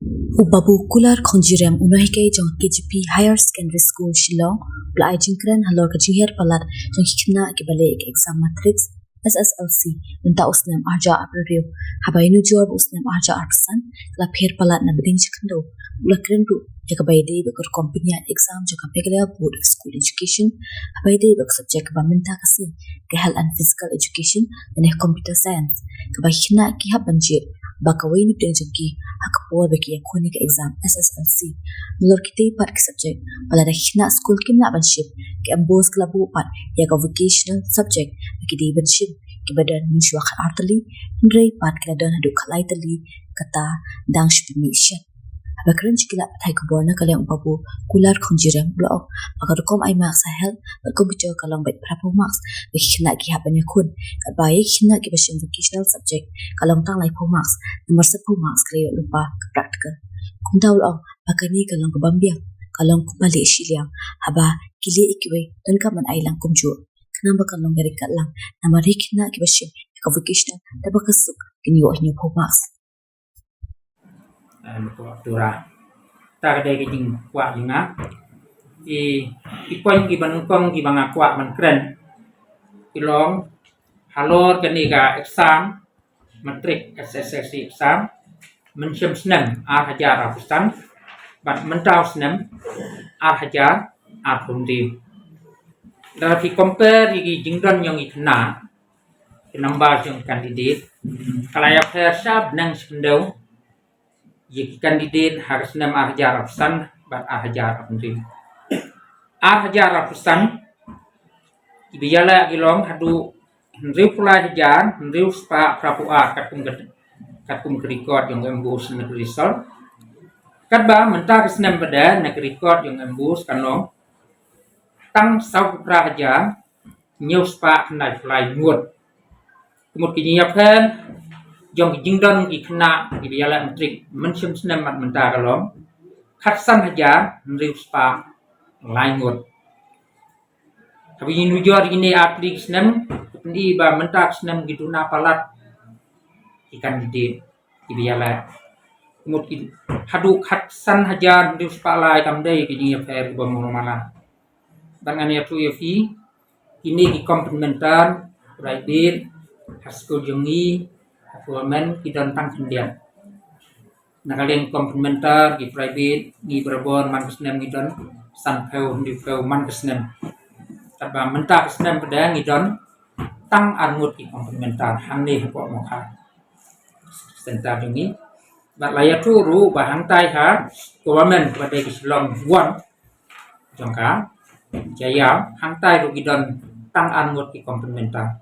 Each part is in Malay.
Ubabu kular khonjirem unohike jong KGP Higher Secondary School Shillong blai jingkran halor kajingher palat jong hikna ke bale ek exam matrix SSLC unta usnem arja apriu habainu jawab usnem arja arsan la pher palat na beding jikndo ulakren ru jaka bayde bekor company exam jaka pegla board of school education habayde bek subject ba minta kasi ke health and physical education dan computer science ke bahina ki habanje bakawai ni penjaki hakapor beki yakoni ke exam SSLC mulor kite part ke subject pala hina school kimna banship ke ambos klabu part ya ka vocational subject beki di banship ke badan minshwa artali ndrei part ke dan hadu khalai tali kata dang shpimishan abakran chikila thai ko borna kale umpabu kular khonjiram blok akarukom ai marks hel ko bicho kalong bai prapo marks bikina ki habane khun ka bai khina ki bashin vocational subject kalong tang lai po marks number se po marks kle lupa practical kundaul ong bakani kalong ko bambia kalong ko bali shilia haba kile ikwe dan ka man ai lang kumju kana ba kalong gari kalang namar khina ki bashin ka vocational tabakasuk kini yo ni po marks Tura ta kadai ke jing kwa jinga i poin ki banukong ki banga kwa man kren ilong halor kani ga exam matric SSLC exam mencem senam hajar apusan bat mentau senam hajar apundi dan ki compare ki jingdon yang ikna number yang candidate kalaya persab nang sendau Jika kandidat harus nam hajar apusan bat hajar apundi hajar apusan ibiyala ilong hadu Henry pula hajar Henry spa prapua katum record yang embus nak result kadba mentar senam beda nak record yang embus kanong tang sau pra hajar new spa kenal fly ngut kemud kinyiapkan jong jingdon ikna ibiyala mentrik mencem senam mat mentar kalong khatsan hajar Henry spa laingut tapi nujor ini atlik senam di ba mentak senam gitu na palat ikan di ibiyala mungkin hadu khatsan hajar Henry spa lai kamdai kini affair bomomala dengan ya tu fi ini di komplementar private haskul jongi women kidon tang kendian nakalian komplementar di private di berbon man kesnem kidon sanpeu di peu man kesnem tabang mentak kesnem pedang kidon tang angut di komplementar hangne ko mokha sentar jongi bat laya turu bahang tai ha women pada kislong won jongka jaya hang tai ru kidon tang angut di komplementar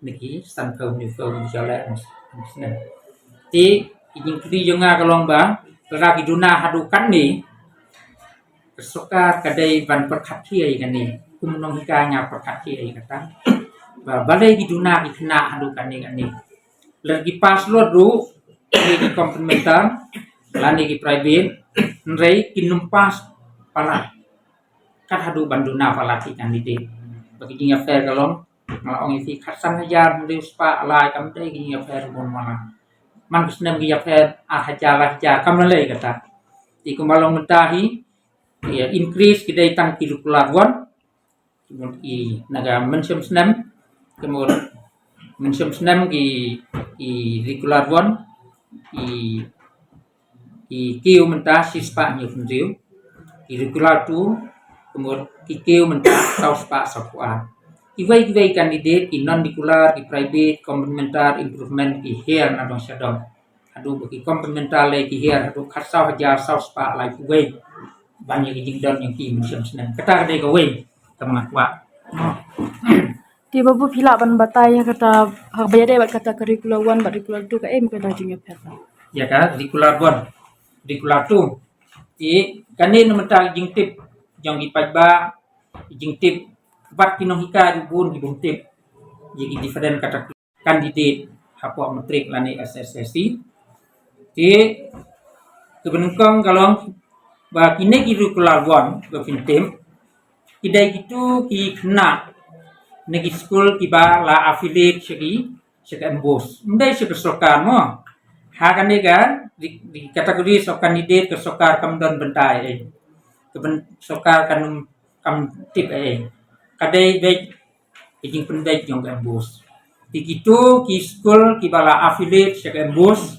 niki sanpeu di peu jale ti ijing kri jonga kalong ba lagi duna hadukan ni kesuka kadai ban perkhathi kan ni kumnong hikanya perkhathi kata ba balai di duna ikna hadukan ni kan ni lagi pas lo ru di komplementar lani di private nrei kinumpas pala kat hadu banduna pala kan ni de bagi jinga fair kalong malong isi khatsan hajar Henry spa lai kamdai jinga fair bon mala man kesnem gi affair hajar kamlai kata di kumalong mentahi ya increase kidai tang curricular one i naga mencem senam kemudian mencem senam gi curricular one i kiu mentah sispa nyu fundriu curricular tu kemudian kiu mentah tau spa sapua Iwai kandidat i non-curricular, i private, complementar, improvement, i here na dong syadong. Aduh bagi complementar lagi i here, aduh khatsau hajar sau spa lagi kuwai. Banyak jingdon yang ki musim senang. Kata kadai kuwai, teman kuat. Di babu pila ban bataya kata hak bayade bat kata curricular 1 bat curricular 2 ka kata jinga peta. Ya kan, curricular 1, curricular 2. I kanin mentang jingtip jong ipajba jingtip bat kinohika dibun dibuntip jadi different kata kandidat hapua matrik lani SSLC ti kebenukong kalong ba kine curricular 1 ba fintim idai gitu ki kena negi school kiba la affiliate segi embos ndai sekesokan mo Hakan ni kan di kategori sok kandidat ke sokar kamdon bentai ke sokar kanum kam tip kadai baik ijing pendai jong embus begitu ki school ki bala affiliate sek embus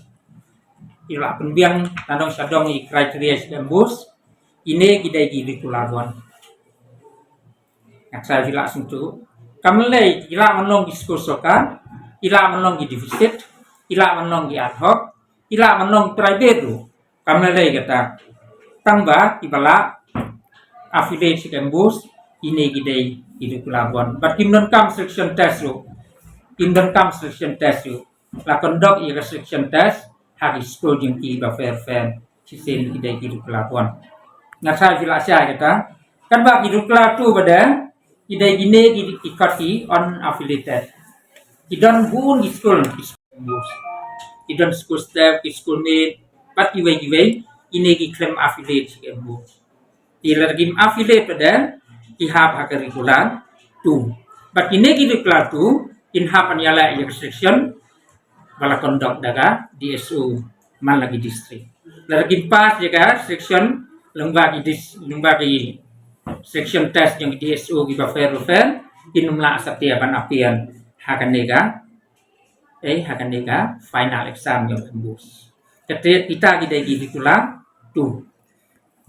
ila penbiang tanong sadong i kriteria sek embus ini kidai gi kulawan saya sila sentu kamlei ila manlong di school sokar ila manlong di deficit ila manlong di ad hoc ila manlong private tu kamlei kata tangba ibala affiliate sek embus ini gidai hidup labuan. But Kim kam selection test lu. Kim kam selection test lu. La conduct i selection test hari school yang ki ba fair sisen gidai hidup labuan. Nga saya sila saya kata kan ba hidup la tu pada gidai gine ikati on affiliated. Idon bun di school bus. Idon school staff, school mate, but giveaway ini ki claim affiliate bus. Ilargim affiliate pada ihap curricular tu. But ini curricular tu inhap anyala restriction bala conduct daga DSO man lagi district. Largim pas jaga section lembagi section test yang DSO giba fair inumla satia ban apian hakan nega final exam yang tembus. Ketika kita curricular tu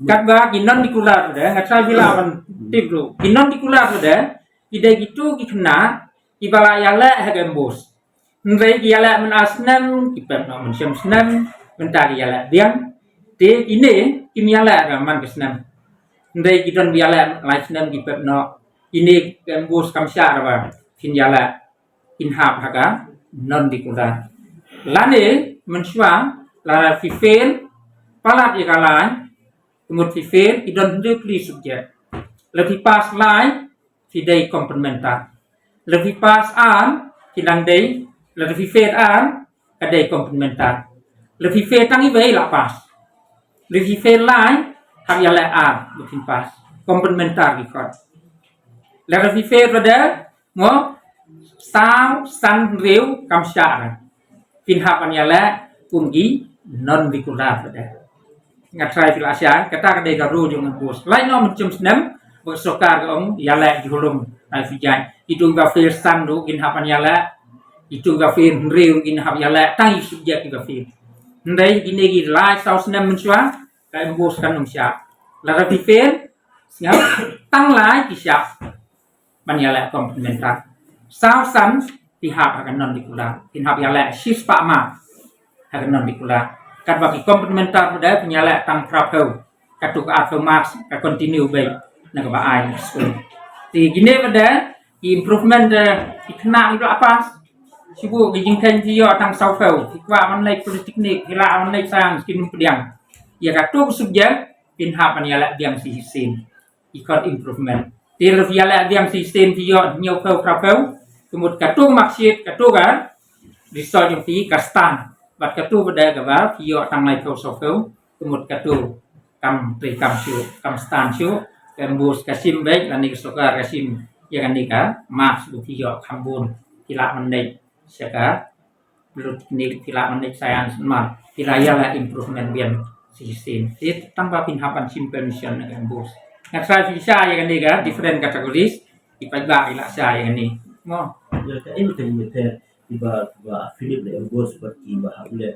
Kagba ginon dikular dah, ngasal bila awan tibru. Ginon dikular dah, ida gitu kena, ibala yala hagambos. Nrei yala menasnam, kipem no mensyam senam, mentari yala biang. Te ini kim yala raman kesnam. Nrei ginon yala laisnam kipem no ini gambos kamsya rawa. Kin yala inhap haga non dikular. Lane menswa lara fifel palat ikalai Kemudian fail, idon dupli subjek. Lebih pas lain, tidak komplementar. Lebih pas an, hilang day. Lebih fail an, kadai komplementar. Lebih fail tangi bayi lah pas. Lebih fail lain, hak yalai an, lebih pas. Komplementar ikut. Lebih fail pada, mo, sao, san, riu, kamsyara. Pinhapan yalai, kungi, non vikular pada. Ngatrai filasya kata kadai garu dengan bos lain no macam senam bersokar ong yala julum ai fijai itu ga fir sandu gin hapan yala itu ga fir riu gin hap yala tangi subjek ga fir ndai gine gi lai sau senam mensua kai bos kan nomsya la rapi fir siap tang lai ki siap ban yala komplementar sau san pihak akan non dikula gin hap yala sis pak ma akan non dikula kat bagi komplementar pada penyala tang prapau katuk afirmas ka continue baik nak ba ai school ti gine pada improvement ikna itu apa sibu gijing kan dia tang saufau ikwa man lai politeknik hila man lai sang skin pediang ya katuk subjek pinha penyala diam sistem ikut improvement ti reviala diam sistem dia nyau prapau kemudian katuk maksud katuk kan result yang ti kastan Bat katu pada gabar, kio tang lai kau sokau, kemud katu kam stan syu, kembus kasim baik, lani kesokar kasim, ya kan nika, mas bu kio kambun, kila mendek, seka, belut ini kila mendek sayang semar, kila yala improvement bian sistem. Itu tambah pinhapan simple mission dengan bus. Nak saya bisa ya kan nika, different kategoris, dipajak ila saya ya kan ni. Mo. Ya kan ini betul tiba Philip le bos seperti bahula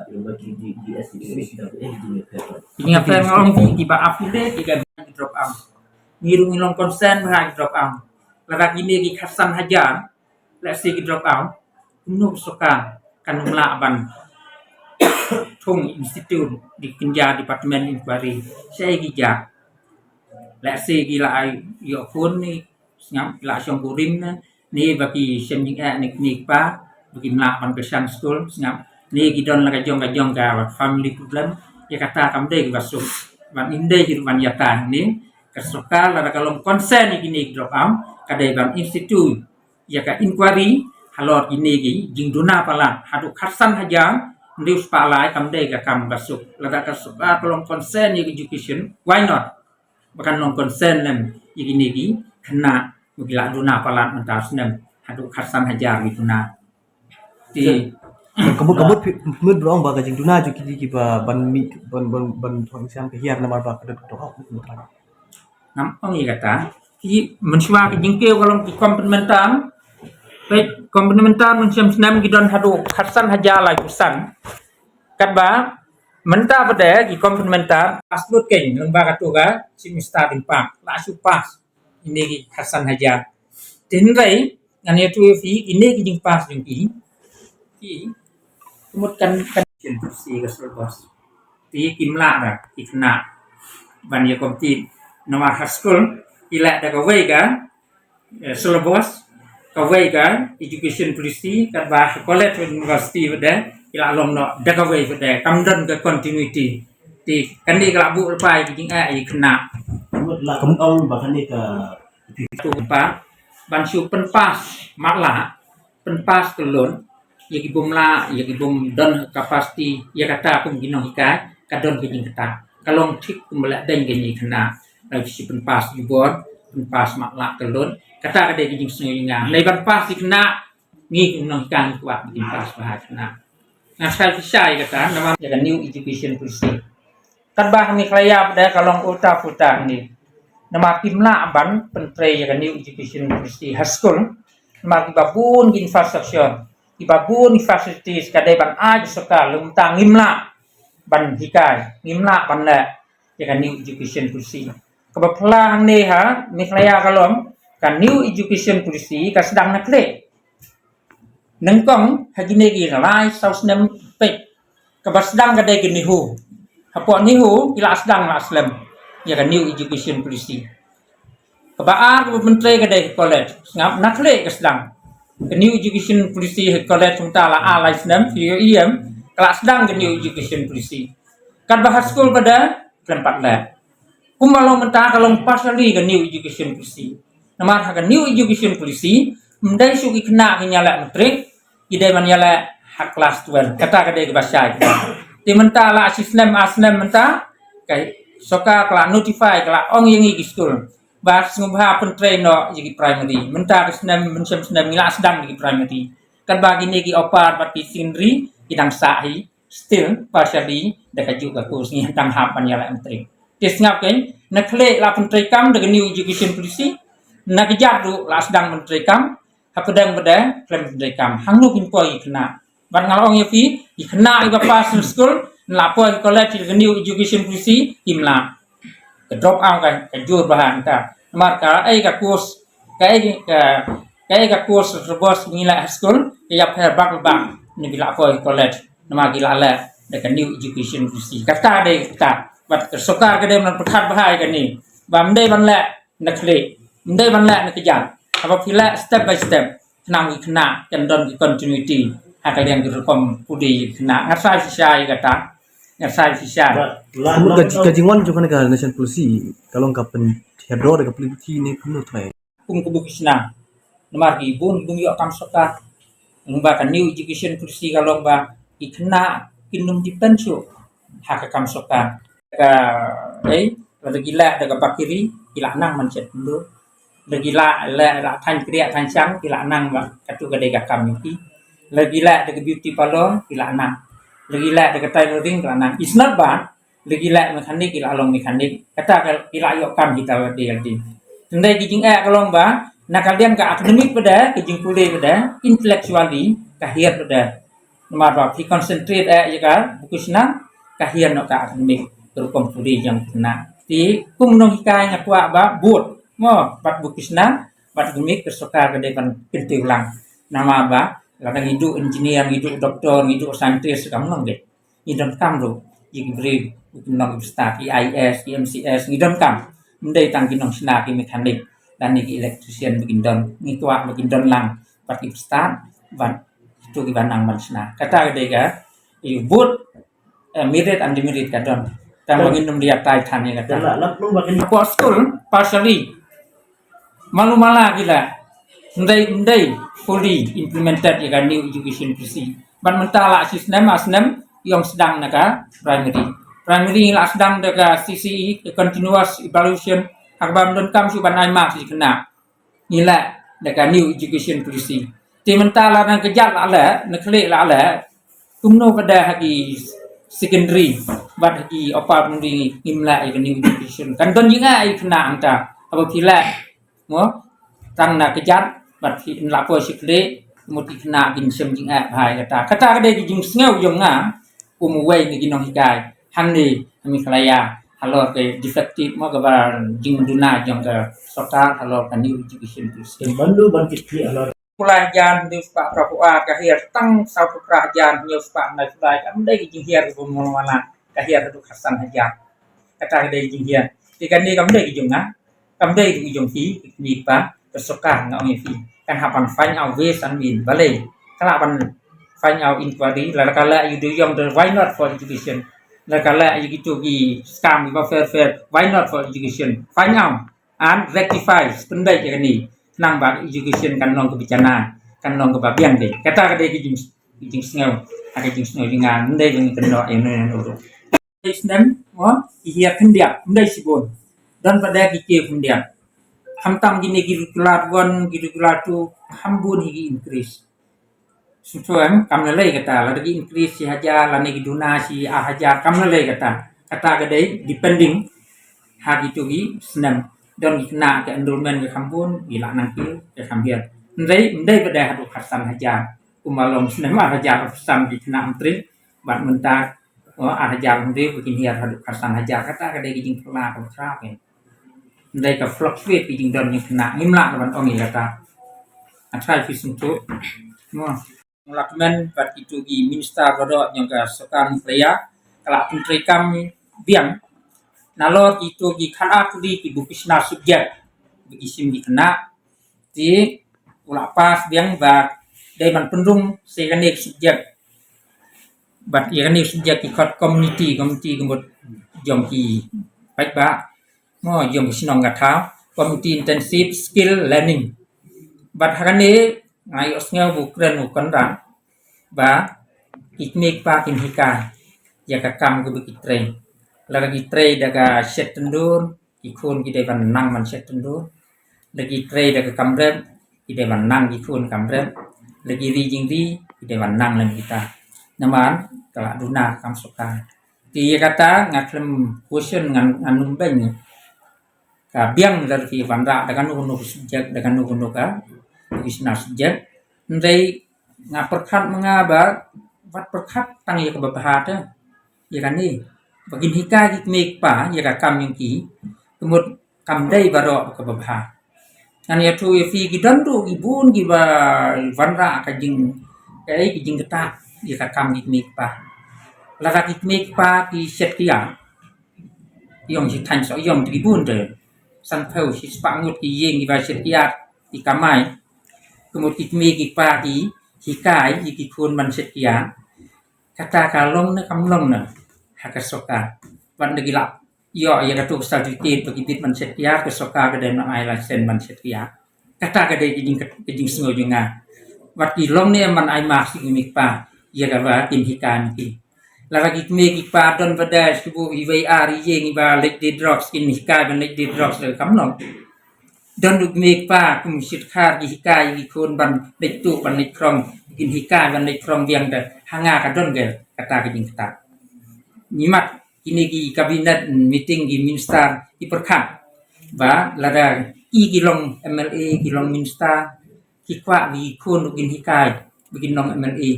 yang bagi di SCC dan di paper. Ini apa yang orang tiba affiliate juga drop out. Ngirung ilong konsen bahagi drop out. Larak ini di khasan hajar, let's say drop out. Unuk sokan kan melaban Tung Institute di Kenja Departemen Inquiry. Saya gija. Let's say gila ai yo pun ni ngam la syong kurim ni bagi semjing nik pa bagi melakukan kesan school ngam ni gidon la kajong ka family problem ya kata kamde basuk ban inde hirupan yata ni kesoka la kalong konsen ini drop am kadai ban institute ya ka inquiry halor ini gi jingduna pala hadu khasan hajang ndius palai kamde ka kam basuk la kesoka kalong konsen education why not bahkan non konsen nem ini gi kena Mugila duna palat mentas nem haduk khasan hajar gitu na. Di kabut mud brong ba gajing duna ju ki ba ban mi ban thong siam ke hiar na mar ba kadet to ha ngam ong i kata ki mensiwa ki jingkeu kalau ki komplementar pet komplementar mensiam senam ki don hadu khatsan haja lai kusan kat ba menta pada ki komplementar aslut keng lembah katu ga simista timpak la su pas ini ki khatsan haja tin rai ngan ya tu fi ini ki jing pas jing ki kemudian kan si ke bos ti kimla da ikna ban ya komti nama haskul ila da kawai ga syllabus kawai ga education policy kat ba college university pada ila long no da kawai pada kamdan ke continuity ti kan di kala bu pai jing a ikna la kamu bahkan ni ke tu pa ban su penpas makla penpas kelon ya gibum don kapasti ya kata kum ginong ikai kadon gini kata kalong tik kumela den gini kena lagi si penpas jubor penpas makla kelon kata ada gini senginga lebar pas kena ni ginong ikan kuat bikin pas bahas kena nah saya kata nama ya new education policy kan bah ni klaya pada kalong uta puta ni nama pimla ban pentre ya new education policy haskul nama babun infrastructure ibabun facilities kadai ban aj soka lumta ngimla ban hikai ngimla ban la ya new education policy kebaplang ni ha miklaya kalom kan new education policy ka sedang nakle nengkong hagine gi lai saus nem pe ka sedang kadai gini hu hapo ni hu ila sedang la aslam ya new education policy kebaar menteri kadai college ngap nakle ka sedang the new education policy college tala alai senam video kelas sedang the new education policy kan bahas school pada tempat la kumalo mentah kalau pasali the new education policy nama hak new education policy mendai suki kena nyala menteri ide manyala hak kelas 12 kata kadai ke bahasa di mentah la asisnem mentah kai soka kala notify kala ong yang igi school bahas ngubah pentre no jadi primary mentar senam mensiam senam ngila sedang di primary kan bagi ni gi opar pati sindri idang sahi still partially dekat juga kursnya tang hapan ya menteri tis ngap kan nakle la pentre kam dengan new education policy nak jadu la sedang menteri kam hapadang beda klaim menteri kam hanglu pinpoi kena ban ngalong ya fi ikena iba pas school lapor college dengan new education policy imla drop out kan kejur bahan ta maka ai ka course ka course terbos ngila school ya perbak bang ni bila apa college nama gila la dekat new education policy kata de kata bat soka ka de man perkhat bahai kan ni bam de ban la nakle de ban la nak kejar apa pila step by step nang kena candon di continuity hak yang direkom pudi kena ngasai sisai kata ngasai sisai gajingwan juga kan ka nation policy kalau kapan hedro de policy ni kuno thai kum kubukisna nomor ibun yo kam soka lomba kan new education policy kalau lomba ikna kinum dipensu hak kam soka ka gila daga bakiri gila nang mancet dulu gila la tan kriya tan chang gila nang ba katu ga dega kam iki gila daga beauty parlor gila nang gila daga tailoring gila nang is not bad gila mekanik gila along mekanik kata gila yo kam kita di tendai kijing kalau ba nakalian ka akademik pada kijing pulih pada intellectually kahir pada nomor ba fi concentrate ya buku senang kahir no ka akademik berukum pulih yang kena ti kumno hikai ngakwa ba buat mo bat buku senang bat akademik kesoka ka depan pintulang nama ba kadang hidup engineer hidup doktor hidup saintis kamu nong de idam kam ro igri nong start IIS MCS idam kam mendai tangki nong senaki mekanik dan niki electrician bikin don ngituak bikin don lang pati start ban itu gibanang ban sena kata dega you both merit and demerit kadon tamangin num dia tai than ya kata apa school partially malu mala gila mendai fully implemented ya new education policy ban mentala sistem asnem yang sedang naga primary lah sedang daga CCE continuous evaluation akbam don kam su ban ai mak si kena nila daga new education policy ti mentala nang kejat la nakle la kumno kada hagi secondary bat hagi apa mundi imla ke new education kan don jinga ai kena angta apabila mo tang na kejat bat hi la po sikle muti kena gin sem jinga hai kata kada ki jing sneu yong nga wei ni ginong hikai hanni mi kalaya halor ke defective mo ka ba jing duna jong ka sota halor ka new education system Bandu ban kiti alor pelajaran di Pak Prabowo kahir tang satu kerajaan nyo Pak na sulai am dai jing hiar ko mo mana kahir du Hasan Hajar kata dai jing hiar tikan ni kam dai jong nga kam dai jong fi ni pa kesuka ngau ni fi kan hapan find out ways and mean balai kala ban find out inquiry la kala you do young the why not for education la kala you gitu gi scam fair why not for education find out and rectify pendai ke ni nang ba education kan nong kebicaraan kan nong kebabian deh kata ke jing sneu ada jing sneu dengan ndai jing keno ini ndo isnem mo ihia kendia ndai sibon dan pada kike kendia hamtam gini gitu kelat wan gitu kelatu hambun higi increase susuan kam lelai kata lagi increase si haja lani giduna si haja kam lelai kata ke depending hagi tu gi snem don kena ke enrollment ke kampun gila nang ke kambiar ndai pada hadu Hasan Hajar umalong snem Hajar sam di kena menteri bat mentak Hajar ndai bikin hiar hadu Hasan Hajar kata ke jing kena ke trap ke ndai ke fluctuate jing don ni kena ngimla ban ongi kata atrai fisung tu mo ngelakukan bat itu gi minister bodo yang ke sekarang playa kala menteri kami biang nalor itu gi kana kudi ki bukisna subjek bagi sim di kena di ula pas biang ba dai man pendung sekanek subjek bat ya ni subjek ki kot community kemut jom ki baik ba mo jom sinong gatha community intensive skill learning bat hakane ngai osngau bukren ukandra ba iknik pa kin hika ya ka kam ku bikitre lagi trade daga set tendur ikun kita ban nang man set tendur lagi trade daga kamret kita ban nang ikun kamret lagi rijing di kita ban nang lan kita naman kala duna kam suka ti kata ngaklem question ngan anum beng ka biang dari bandra daga nu subjek daga nu ka isna subjek ndai ngaperkat mengaba wat perkat tang ya kebahat ya kan ni bagin hika gik pa ya kam yang ki kemut kam dai baro ke babha kan ya tu fi gidan tu ibun giba vanra ka jing kai jing geta ya kam gik pa la ka gik pa ki set kia yong si tan so yong tribun de san pheu si spangut ki yeng giba set kia ti kamai kemut gik pa ki hikai ki kun man set kia kata kalong na kamlong na hakasoka wan gila yo ya katu certificate bagi bit man setia kesoka ke dan ai license man setia kata ke de jing sngo junga wat ki long ne man ai mak si mi pa ya ga ba tin hikan ki la lagi me ki pa don pada subu IVR ye ngi ba lek de drugs in hika ban lek de drugs le kam long don du me pa kum sit khar di hika yi kon ban lek tu ban lek krong in hika ban lek krong biang de hanga ka don ge kata ke jing kata nyimat ini ki kabinet meeting di minister di perkat ba lada i kilong MLA kilong minister ki kwa bi kun gin hikai bikin nong MLA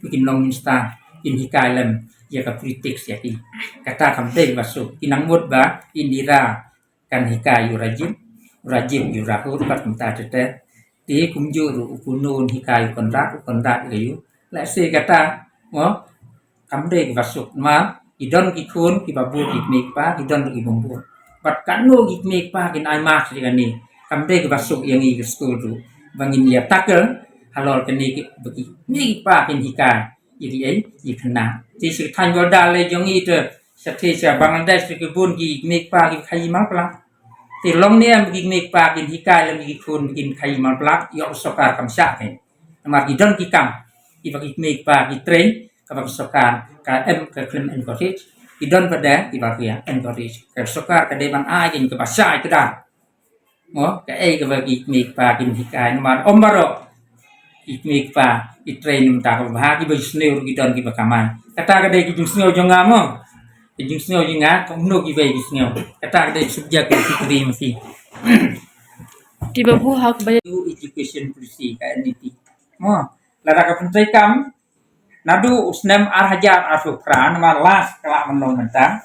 bikin nong minister in hikai lem ya ka politik ya ki kata kamte masuk kinang mut ba Indira kan hikai rajim yurahut pat mta tete ti kumjuru kunun hikai kondak gayu la se kata mo kamde masuk ma idon ki kun ki babu ki mek pa idon ki bombo bat kanu ki mek pa kin ai mak ni kani kamde ki basuk yang i school tu bangin ya takel halol kani ki bagi mek pa kin hika jadi ai ikna ti sir than goda le jong i te sathe cha Bangladesh ki bun ki mek pa ki khai mal pla ti long ne ki mek pa kin hika le ki kun kin khai mal pla yo sokar kam sha ni amar idon ki kam ki bagi mek pa ki train kebasokan KM ke klaim encourage idon pada ibagia encourage kesokar ke depan ajin ke basai ke dah mo ke ai ke bagi mik pa kin hikai nomor ombaro ik mik pa i-train ta ko bahagi ba sneo ki don ki bakamai kata ka dei ki sneo jonga mo ki sneo jinga ko no ki bai ki sneo kata ka dei subjek ki tri mesti Di babu hak bayar to education policy ka NDP mo lara ka pentai kam nadu usnem arhajat asukran ma las kala menon mentang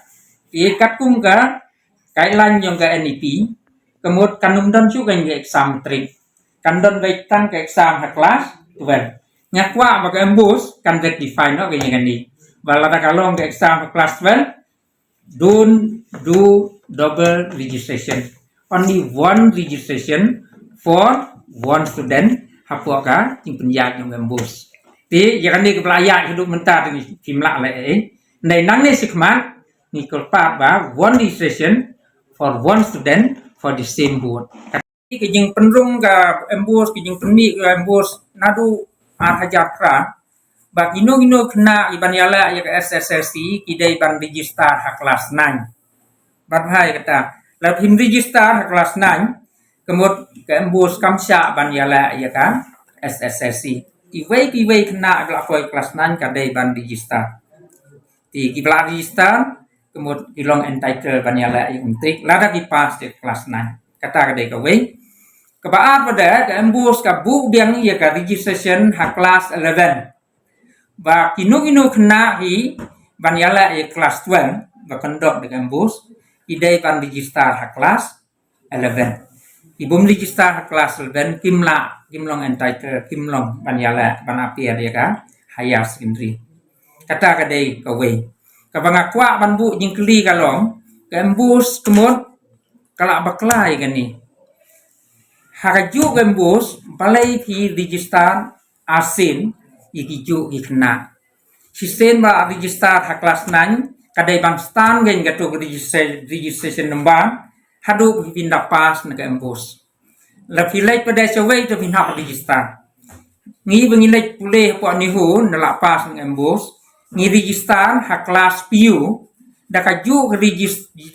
kat kum ka kailan yung ka NDP kemud kanum don chu kan exam trick kan don bai tang ka exam ha class 12 nyakwa baka embus kan get define no kanya kan ni balada kalong ke exam class 12 don't do double registration only one registration for one student hapua ka ting penjat yang embus ti ya kan ni kepelaya hidup mentar ni kimla lai nei nang ni sikmat ni kelpat ba one registration for one student for the same board ke jing penrung ka embus ke jing penmi ka embus nadu arhajat kra ba gino kena iban yala ya ke SSLC kidai ban register hak kelas 9 bat hai kata la him register hak kelas 9 kemud ke embus kamsya ban yala ya kan SSLC iwei kena agak koi kelas 9 kadai ban register ti kibla register kemud kilong entitled ban yala yang trik lada ki pass di kelas 9 kata kadai ka wei kebaat pada ke embus ka bu biang ya ka registration hak kelas 11 ba kinu kena hi ban yala ya kelas 12 ba kondok de embus idai ban register hak kelas 11 ibum register hak kelas 11 kimlong entitled kimlong ban yala ban apia dia ka higher secondary kata kadai ka wei ka bangakwa ban bu jing kli kalong ke embus kemud kala baklai kan ni hakaju gembus balai ki register asin ikiju ikna sisen ba register hak kelas 9 kadai bang stan gen gatu registration number hadu pindah pas na gembus la pilai pada sewai tu pindah register ngi bengilai pulih po nihu na pas na gembus ngi register hak kelas piu da kaju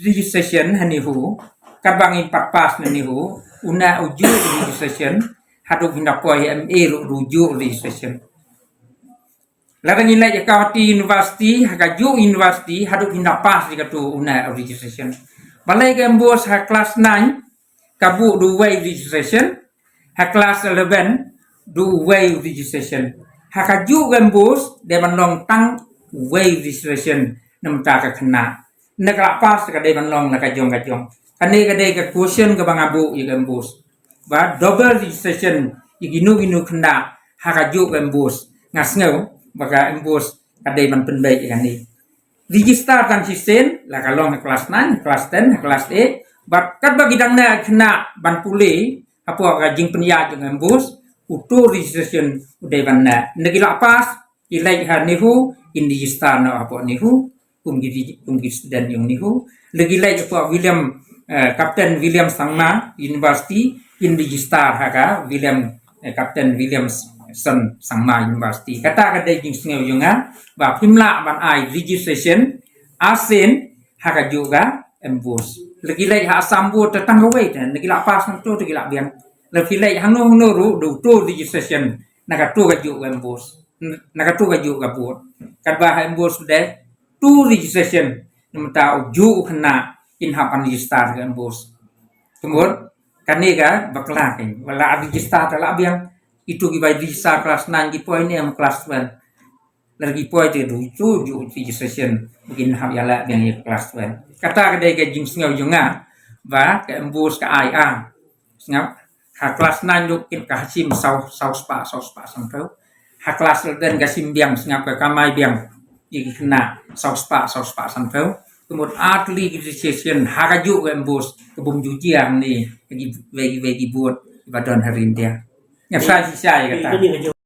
registration hanihu kabang impat pas na nihu una uju registration hadu hindak poi MA ruju registration larang ilai jakawati university hakaju university hadu hindak pas dikatu una registration balai gembos hak kelas 9 kabu du way registration hak kelas 11 du way registration hakaju gembos de bandong tang way registration namta ka kena nak pas ka de bandong na kajong kane kadai ka question ka bang abu i gembus ba double registration iginu kena hakaju gembus ngasngau baka embus kadai man pendai kan ni register kan sisen la kalong kelas 9 kelas 10 kelas 8 bat kat bagi dang na kena ban pulih apa ka jing penya jeng embus utu registration udai ban na negila pas ilai ha nihu in register na apa nihu kumgi student yung nihu legilai apa William Kapten William Sangma University in register haka Kapten Williamson Sangma University kata kadai jing singau junga ba pimla ban ai registration asin haka juga embus legilai ha sambu tetang wei dan legila pas tu legila biang legilai hanu ru do to registration naga tu kaju embus naga tu kaju kabut kadba embus de tu registration namta uju kena in hapan register kan bos kemudian kanega baklakin wala register tala biang itu gibai register kelas 9 di poin yang kelas 12 lagi poin itu ju registration begin hab yala biang kelas 12 kata kadai ke jing singau junga ba ke embus ke IA singau ha kelas 9 duk in ka hasim sau spa sampai ha kelas 11 ka sim biang singau ke kamai biang ikna sau spa sampai kemudian atli registration hakaju gembus kebum jujiang ni bagi buat ibadan hari dia. Yang saya kata.